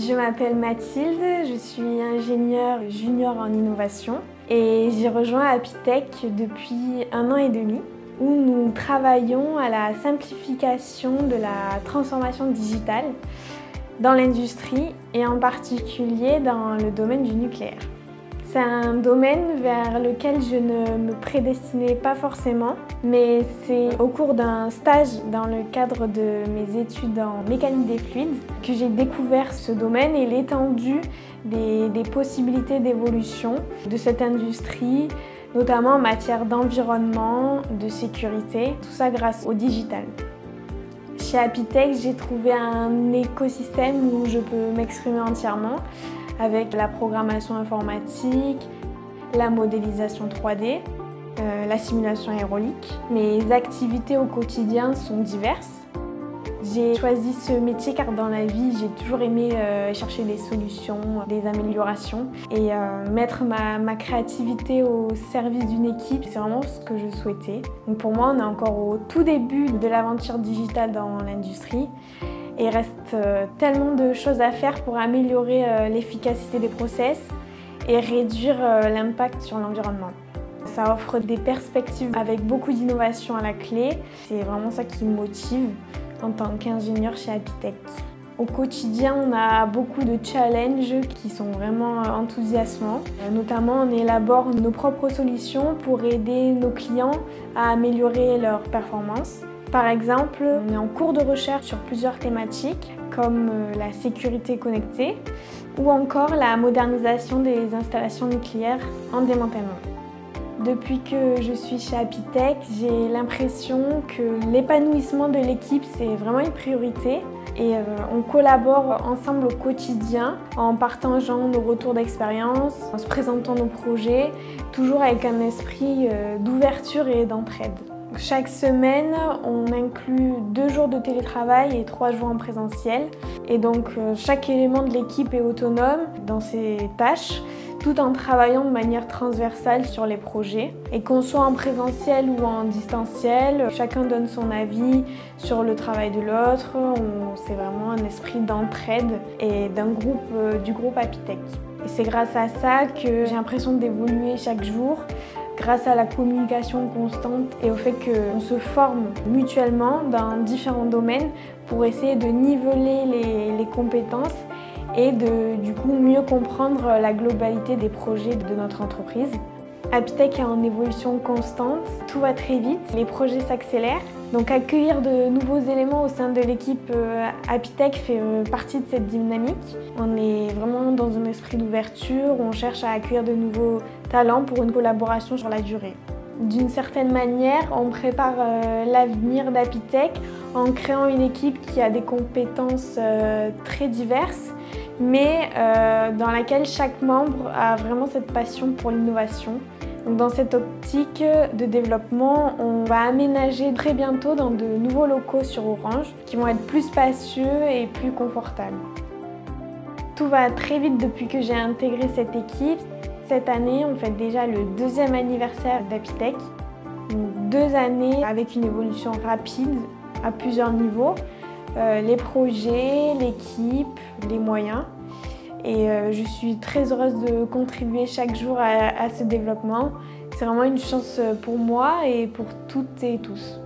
Je m'appelle Mathilde, je suis ingénieure junior en innovation et j'ai rejoint Apitech depuis 1 an et demi où nous travaillons à la simplification de la transformation digitale dans l'industrie et en particulier dans le domaine du nucléaire. C'est un domaine vers lequel je ne me prédestinais pas forcément, mais c'est au cours d'un stage dans le cadre de mes études en mécanique des fluides que j'ai découvert ce domaine et l'étendue des possibilités d'évolution de cette industrie, notamment en matière d'environnement, de sécurité, tout ça grâce au digital. Chez Apitech, j'ai trouvé un écosystème où je peux m'exprimer entièrement avec la programmation informatique, la modélisation 3D, la simulation aérolique. Mes activités au quotidien sont diverses. J'ai choisi ce métier car dans la vie, j'ai toujours aimé chercher des solutions, des améliorations et mettre ma créativité au service d'une équipe, c'est vraiment ce que je souhaitais. Donc pour moi, on est encore au tout début de l'aventure digitale dans l'industrie. Et il reste tellement de choses à faire pour améliorer l'efficacité des process et réduire l'impact sur l'environnement. Ça offre des perspectives avec beaucoup d'innovation à la clé. C'est vraiment ça qui me motive en tant qu'ingénieur chez Apitech. Au quotidien, on a beaucoup de challenges qui sont vraiment enthousiasmants. Notamment, on élabore nos propres solutions pour aider nos clients à améliorer leurs performances. Par exemple, on est en cours de recherche sur plusieurs thématiques comme la sécurité connectée ou encore la modernisation des installations nucléaires en démantèlement. Depuis que je suis chez Apitech, j'ai l'impression que l'épanouissement de l'équipe, c'est vraiment une priorité et on collabore ensemble au quotidien en partageant nos retours d'expérience, en se présentant nos projets, toujours avec un esprit d'ouverture et d'entraide. Chaque semaine, on inclut 2 jours de télétravail et 3 jours en présentiel. Et donc, chaque élément de l'équipe est autonome dans ses tâches, tout en travaillant de manière transversale sur les projets. Et qu'on soit en présentiel ou en distanciel, chacun donne son avis sur le travail de l'autre. C'est vraiment un esprit d'entraide et du groupe Apitech. Et c'est grâce à ça que j'ai l'impression d'évoluer chaque jour, grâce à la communication constante et au fait qu'on se forme mutuellement dans différents domaines pour essayer de niveler les compétences et du coup mieux comprendre la globalité des projets de notre entreprise. Apitech est en évolution constante, tout va très vite, les projets s'accélèrent. Donc accueillir de nouveaux éléments au sein de l'équipe Apitech fait partie de cette dynamique. On est vraiment dans un esprit d'ouverture, on cherche à accueillir de nouveaux talents pour une collaboration sur la durée. D'une certaine manière, on prépare l'avenir d'Apitech en créant une équipe qui a des compétences très diverses, mais dans laquelle chaque membre a vraiment cette passion pour l'innovation. Donc dans cette optique de développement, on va aménager très bientôt dans de nouveaux locaux sur Orange qui vont être plus spacieux et plus confortables. Tout va très vite depuis que j'ai intégré cette équipe. Cette année, on fête déjà le 2e anniversaire d'Apitech. 2 années avec une évolution rapide à plusieurs niveaux. Les projets, l'équipe, les moyens. Et je suis très heureuse de contribuer chaque jour à ce développement. C'est vraiment une chance pour moi et pour toutes et tous.